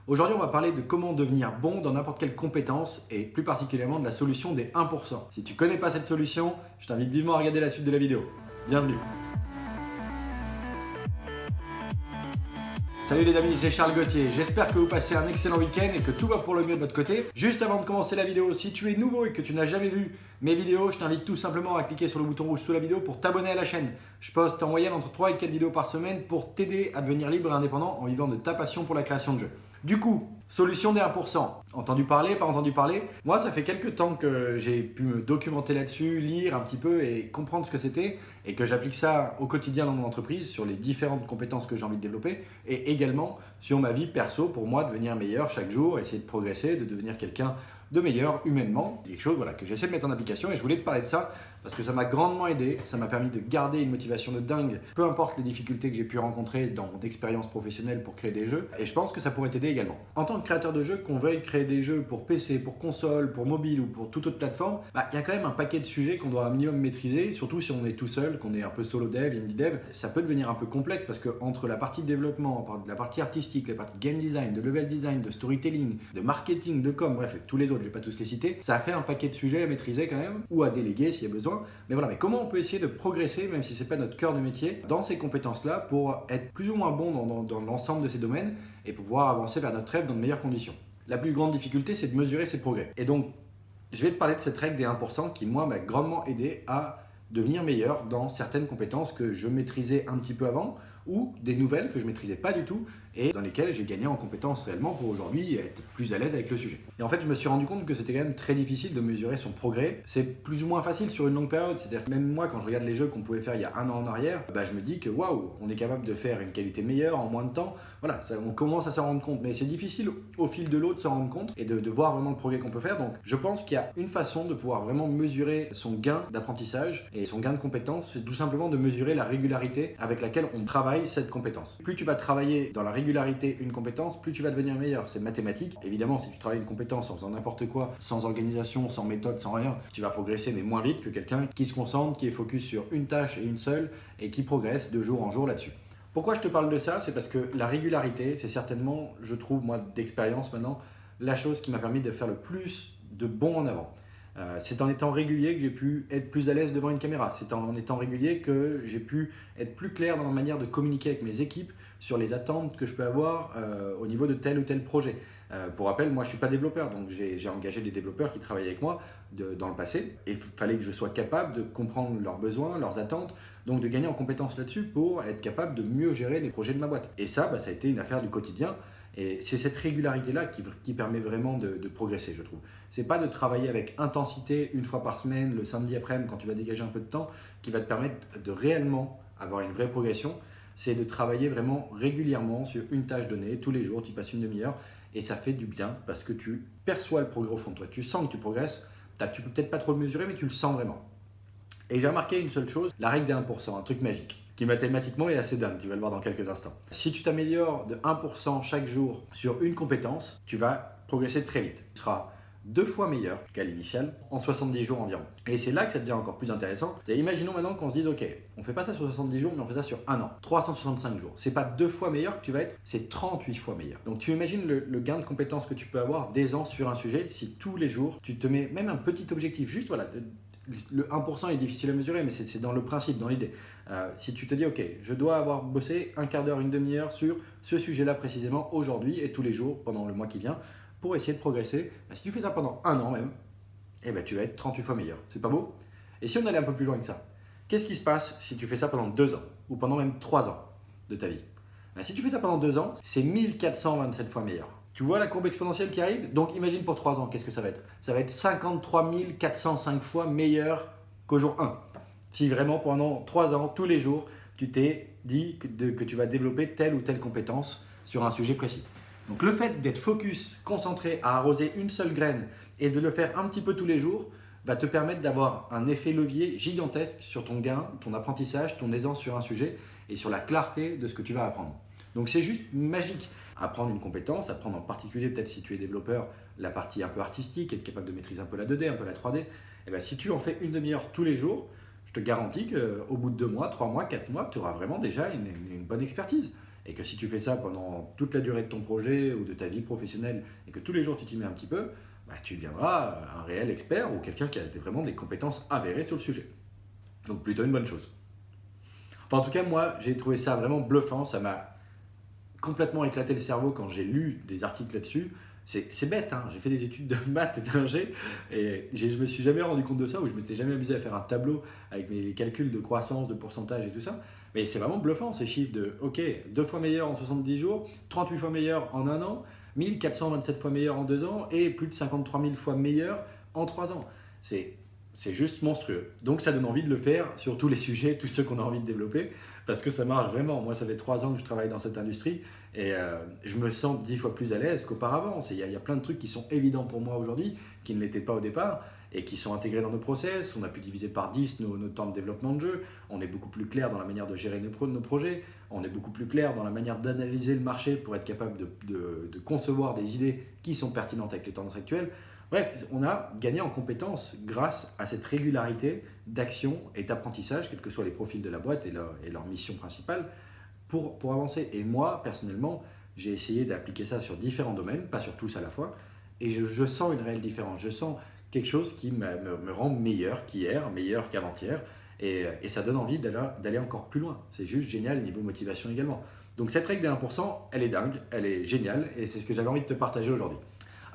Aujourd'hui, on va parler de comment devenir bon dans n'importe quelle compétence et plus particulièrement de la solution des 1%. Si tu connais pas cette solution, je t'invite vivement à regarder la suite de la vidéo. Bienvenue. Salut les amis, c'est Charles Gauthier. J'espère que vous passez un excellent week-end et que tout va pour le mieux de votre côté. Juste avant de commencer la vidéo, si tu es nouveau et que tu n'as jamais vu mes vidéos, je t'invite tout simplement à cliquer sur le bouton rouge sous la vidéo pour t'abonner à la chaîne. Je poste en moyenne entre 3 et 4 vidéos par semaine pour t'aider à devenir libre et indépendant en vivant de ta passion pour la création de jeux. Du coup, solution des 1%. Entendu parler, pas entendu parler? Moi, ça fait quelques temps que j'ai pu me documenter là-dessus, lire un petit peu et comprendre ce que c'était et que j'applique ça au quotidien dans mon entreprise sur les différentes compétences que j'ai envie de développer et également sur ma vie perso pour moi devenir meilleur chaque jour, essayer de progresser, de devenir quelqu'un de meilleur humainement. C'est quelque chose que j'essaie de mettre en application et je voulais te parler de ça parce que ça m'a grandement aidé, ça m'a permis de garder une motivation de dingue, peu importe les difficultés que j'ai pu rencontrer dans mon expérience professionnelle pour créer des jeux, et je pense que ça pourrait t'aider également. En tant que créateur de jeux, qu'on veuille créer des jeux pour PC, pour console, pour mobile ou pour toute autre plateforme, il y a quand même un paquet de sujets qu'on doit un minimum maîtriser, surtout si on est tout seul, qu'on est un peu solo dev, indie dev, ça peut devenir un peu complexe parce que entre la partie de développement, la partie artistique, la partie game design, de level design, de storytelling, de marketing, de com, bref, tous les autres, je vais pas tous les citer, ça fait un paquet de sujets à maîtriser quand même, ou à déléguer s'il y a besoin. Mais voilà, mais comment on peut essayer de progresser, même si c'est pas notre cœur de métier, dans ces compétences-là pour être plus ou moins bon dans l'ensemble de ces domaines et pour pouvoir avancer vers notre rêve dans de meilleures conditions. La plus grande difficulté, c'est de mesurer ses progrès. Et donc, je vais te parler de cette règle des 1% qui, moi, m'a grandement aidé à devenir meilleur dans certaines compétences que je maîtrisais un petit peu avant ou des nouvelles que je maîtrisais pas du tout et dans lesquelles j'ai gagné en compétences réellement pour aujourd'hui être plus à l'aise avec le sujet. Et en fait, je me suis rendu compte que c'était quand même très difficile de mesurer son progrès. C'est plus ou moins facile sur une longue période, c'est-à-dire que même moi, quand je regarde les jeux qu'on pouvait faire il y a un an en arrière, je me dis que waouh, on est capable de faire une qualité meilleure en moins de temps. Voilà, on commence à s'en rendre compte, mais c'est difficile au fil de l'eau de s'en rendre compte et de voir vraiment le progrès qu'on peut faire. Donc, je pense qu'il y a une façon de pouvoir vraiment mesurer son gain d'apprentissage et son gain de compétence, c'est tout simplement de mesurer la régularité avec laquelle on travaille cette compétence. Plus tu vas travailler dans la régularité une compétence, plus tu vas devenir meilleur. C'est mathématique. Évidemment, si tu travailles une compétence en faisant n'importe quoi, sans organisation, sans méthode, sans rien, tu vas progresser mais moins vite que quelqu'un qui se concentre, qui est focus sur une tâche et une seule et qui progresse de jour en jour là-dessus. Pourquoi je te parle de ça? C'est parce que la régularité, c'est certainement, je trouve, moi, d'expérience maintenant, la chose qui m'a permis de faire le plus de bons en avant. C'est en étant régulier que j'ai pu être plus à l'aise devant une caméra. C'est en étant régulier que j'ai pu être plus clair dans ma manière de communiquer avec mes équipes sur les attentes que je peux avoir au niveau de tel ou tel projet. Pour rappel, moi je ne suis pas développeur, donc j'ai engagé des développeurs qui travaillaient avec moi dans le passé et il fallait que je sois capable de comprendre leurs besoins, leurs attentes, donc de gagner en compétences là-dessus pour être capable de mieux gérer les projets de ma boîte. Et ça a été une affaire du quotidien. Et c'est cette régularité-là qui permet vraiment de progresser, je trouve. C'est pas de travailler avec intensité une fois par semaine, le samedi après-midi, quand tu vas dégager un peu de temps, qui va te permettre de réellement avoir une vraie progression. C'est de travailler vraiment régulièrement sur une tâche donnée, tous les jours, tu passes une demi-heure, et ça fait du bien parce que tu perçois le progrès au fond de toi. Tu sens que tu progresses, tu peux peut-être pas trop le mesurer, mais tu le sens vraiment. Et j'ai remarqué une seule chose, la règle des 1%, un truc magique qui mathématiquement est assez dingue, tu vas le voir dans quelques instants. Si tu t'améliores de 1% chaque jour sur une compétence, tu vas progresser très vite. Tu seras 2 fois meilleur qu'à l'initial en 70 jours environ. Et c'est là que ça devient encore plus intéressant. Et imaginons maintenant qu'on se dise, ok, on ne fait pas ça sur 70 jours, mais on fait ça sur un an, 365 jours. C'est pas 2 fois meilleur que tu vas être, c'est 38 fois meilleur. Donc tu imagines le gain de compétences que tu peux avoir dès ans sur un sujet si tous les jours tu te mets même un petit objectif, juste voilà. Le 1% est difficile à mesurer, mais c'est dans le principe, dans l'idée. Si tu te dis, ok, je dois avoir bossé un quart d'heure, une demi-heure sur ce sujet-là précisément aujourd'hui et tous les jours pendant le mois qui vient pour essayer de progresser, si tu fais ça pendant un an même, tu vas être 38 fois meilleur. C'est pas beau? Et si on allait un peu plus loin que ça, qu'est-ce qui se passe si tu fais ça pendant 2 ans ou pendant même 3 ans de ta vie? Si tu fais ça pendant 2 ans, c'est 1427 fois meilleur. Tu vois la courbe exponentielle qui arrive? Donc imagine pour 3 ans, qu'est-ce que ça va être? Ça va être 53 405 fois meilleur qu'au jour 1. Si vraiment pendant 3 ans, tous les jours, tu t'es dit que tu vas développer telle ou telle compétence sur un sujet précis. Donc le fait d'être focus, concentré à arroser une seule graine et de le faire un petit peu tous les jours va te permettre d'avoir un effet levier gigantesque sur ton gain, ton apprentissage, ton aisance sur un sujet et sur la clarté de ce que tu vas apprendre. Donc c'est juste magique. Apprendre une compétence, apprendre en particulier peut-être si tu es développeur la partie un peu artistique, être capable de maîtriser un peu la 2D, un peu la 3D, si tu en fais une demi-heure tous les jours, je te garantis qu'au bout de 2 mois, 3 mois, 4 mois, tu auras vraiment déjà une bonne expertise. Et que si tu fais ça pendant toute la durée de ton projet ou de ta vie professionnelle et que tous les jours tu t'y mets un petit peu, bah, tu deviendras un réel expert ou quelqu'un qui a vraiment des compétences avérées sur le sujet. Donc plutôt une bonne chose. Enfin, en tout cas, moi, j'ai trouvé ça vraiment bluffant. Ça m'a complètement éclaté le cerveau quand j'ai lu des articles là-dessus. C'est bête, hein. J'ai fait des études de maths et d'ingé et je me suis jamais rendu compte de ça, ou je m'étais jamais amusé à faire un tableau avec les calculs de croissance, de pourcentage et tout ça. Mais c'est vraiment bluffant ces chiffres de, ok, 2 fois meilleur en 70 jours, 38 fois meilleur en 1 an, 1427 fois meilleur en 2 ans et plus de 53 000 fois meilleur en 3 ans. C'est juste monstrueux. Donc ça donne envie de le faire sur tous les sujets, tous ceux qu'on a envie de développer, parce que ça marche vraiment. Moi, ça fait 3 ans que je travaille dans cette industrie et je me sens 10 fois plus à l'aise qu'auparavant. Il y a plein de trucs qui sont évidents pour moi aujourd'hui, qui ne l'étaient pas au départ et qui sont intégrés dans nos process. On a pu diviser par 10 nos temps de développement de jeu. On est beaucoup plus clair dans la manière de gérer nos projets. On est beaucoup plus clair dans la manière d'analyser le marché pour être capable de concevoir des idées qui sont pertinentes avec les tendances actuelles. Bref, on a gagné en compétences grâce à cette régularité d'action et d'apprentissage, quels que soient les profils de la boîte et leur mission principale, pour avancer. Et moi, personnellement, j'ai essayé d'appliquer ça sur différents domaines, pas sur tous à la fois, et je sens une réelle différence. Je sens quelque chose qui me rend meilleur qu'hier, meilleur qu'avant-hier, et ça donne envie d'aller encore plus loin. C'est juste génial niveau motivation également. Donc cette règle des 1%, elle est dingue, elle est géniale, et c'est ce que j'avais envie de te partager aujourd'hui.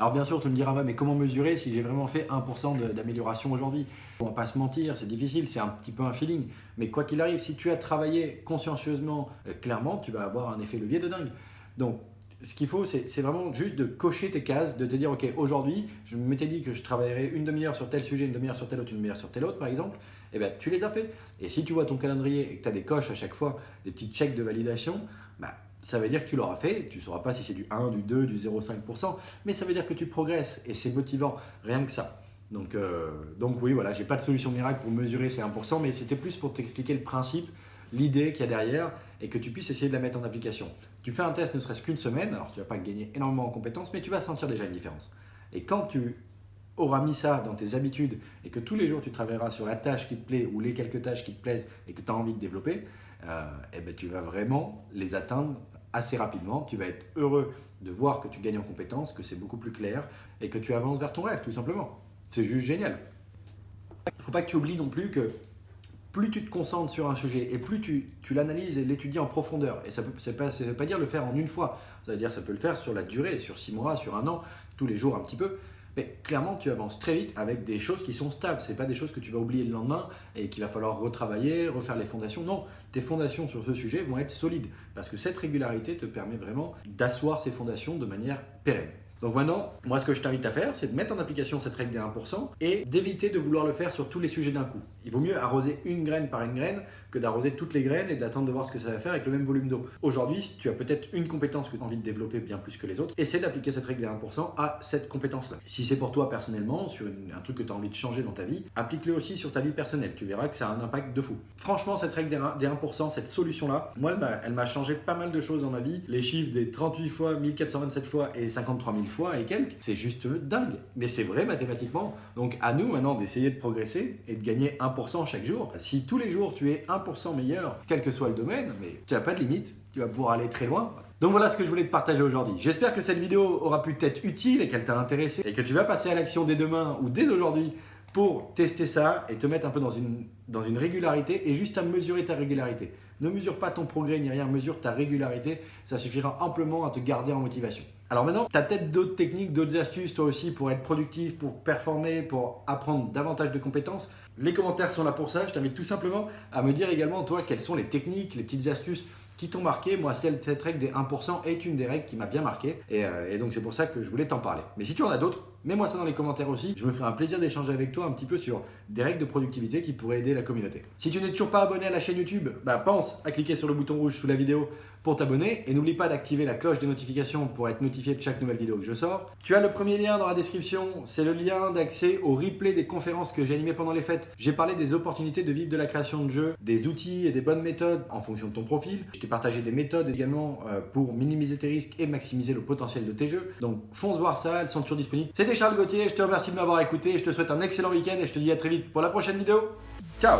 Alors bien sûr, tu me diras, mais comment mesurer si j'ai vraiment fait 1% d'amélioration aujourd'hui? On va pas se mentir, c'est difficile, c'est un petit peu un feeling. Mais quoi qu'il arrive, si tu as travaillé consciencieusement, clairement, tu vas avoir un effet levier de dingue. Donc, ce qu'il faut, c'est vraiment juste de cocher tes cases, de te dire, ok, aujourd'hui, je m'étais dit que je travaillerais une demi-heure sur tel sujet, une demi-heure sur tel autre, une demi-heure sur tel autre, par exemple. Eh bien, tu les as fait. Et si tu vois ton calendrier et que tu as des coches à chaque fois, des petits checks de validation, bah, ça veut dire que tu l'auras fait. Tu ne sauras pas si c'est du 1, du 2, du 0,5%, mais ça veut dire que tu progresses et c'est motivant, rien que ça. Donc oui, voilà, j'ai pas de solution miracle pour mesurer ces 1%, mais c'était plus pour t'expliquer le principe, l'idée qu'il y a derrière et que tu puisses essayer de la mettre en application. Tu fais un test ne serait-ce qu'une semaine, alors tu ne vas pas gagner énormément en compétences, mais tu vas sentir déjà une différence. Et quand tu auras mis ça dans tes habitudes et que tous les jours tu travailleras sur la tâche qui te plaît ou les quelques tâches qui te plaisent et que tu as envie de développer, et ben tu vas vraiment les atteindre assez rapidement. Tu vas être heureux de voir que tu gagnes en compétences, que c'est beaucoup plus clair et que tu avances vers ton rêve tout simplement. C'est juste génial. Il ne faut pas que tu oublies non plus que plus tu te concentres sur un sujet et plus tu l'analyses et l'étudies en profondeur, et ça ne veut pas dire le faire en une fois, ça veut dire ça peut le faire sur la durée, sur 6 mois, sur 1 an, tous les jours un petit peu. Mais clairement, tu avances très vite avec des choses qui sont stables. Ce n'est pas des choses que tu vas oublier le lendemain et qu'il va falloir retravailler, refaire les fondations. Non, tes fondations sur ce sujet vont être solides parce que cette régularité te permet vraiment d'asseoir ces fondations de manière pérenne. Donc maintenant, moi ce que je t'invite à faire, c'est de mettre en application cette règle des 1% et d'éviter de vouloir le faire sur tous les sujets d'un coup. Il vaut mieux arroser une graine par une graine que d'arroser toutes les graines et d'attendre de voir ce que ça va faire avec le même volume d'eau. Aujourd'hui, si tu as peut-être une compétence que tu as envie de développer bien plus que les autres, essaie d'appliquer cette règle des 1% à cette compétence-là. Si c'est pour toi personnellement, sur un truc que tu as envie de changer dans ta vie, applique-le aussi sur ta vie personnelle. Tu verras que ça a un impact de fou. Franchement, cette règle des 1%, cette solution-là, moi, elle m'a changé pas mal de choses dans ma vie. Les chiffres des 38 fois, 1427 fois et 53 000 fois et quelques, c'est juste dingue. Mais c'est vrai mathématiquement. Donc à nous maintenant d'essayer de progresser et de gagner 1% chaque jour. Si tous les jours tu es 1% meilleur, quel que soit le domaine, mais tu n'as pas de limite, tu vas pouvoir aller très loin. Donc voilà ce que je voulais te partager aujourd'hui. J'espère que cette vidéo aura pu t'être utile et qu'elle t'a intéressé et que tu vas passer à l'action dès demain ou dès aujourd'hui pour tester ça et te mettre un peu dans une régularité et juste à mesurer ta régularité. Ne mesure pas ton progrès ni rien, mesure ta régularité, ça suffira amplement à te garder en motivation. Alors maintenant, tu as peut-être d'autres techniques, d'autres astuces toi aussi pour être productif, pour performer, pour apprendre davantage de compétences. Les commentaires sont là pour ça, je t'invite tout simplement à me dire également toi quelles sont les techniques, les petites astuces qui t'ont marqué. Moi, cette règle des 1% est une des règles qui m'a bien marqué et donc c'est pour ça que je voulais t'en parler. Mais si tu en as d'autres, mets-moi ça dans les commentaires aussi. Je me ferai un plaisir d'échanger avec toi un petit peu sur des règles de productivité qui pourraient aider la communauté. Si tu n'es toujours pas abonné à la chaîne YouTube, pense à cliquer sur le bouton rouge sous la vidéo pour t'abonner et n'oublie pas d'activer la cloche des notifications pour être notifié de chaque nouvelle vidéo que je sors. Tu as le premier lien dans la description, c'est le lien d'accès au replay des conférences que j'ai animées pendant les fêtes. J'ai parlé des opportunités de vivre de la création de jeux, des outils et des bonnes méthodes en fonction de ton profil. Je t'ai partagé des méthodes également pour minimiser tes risques et maximiser le potentiel de tes jeux. Donc fonce voir ça, elles sont toujours disponibles. C'était Charles Gauthier, je te remercie de m'avoir écouté, je te souhaite un excellent week-end et je te dis à très vite pour la prochaine vidéo. Ciao!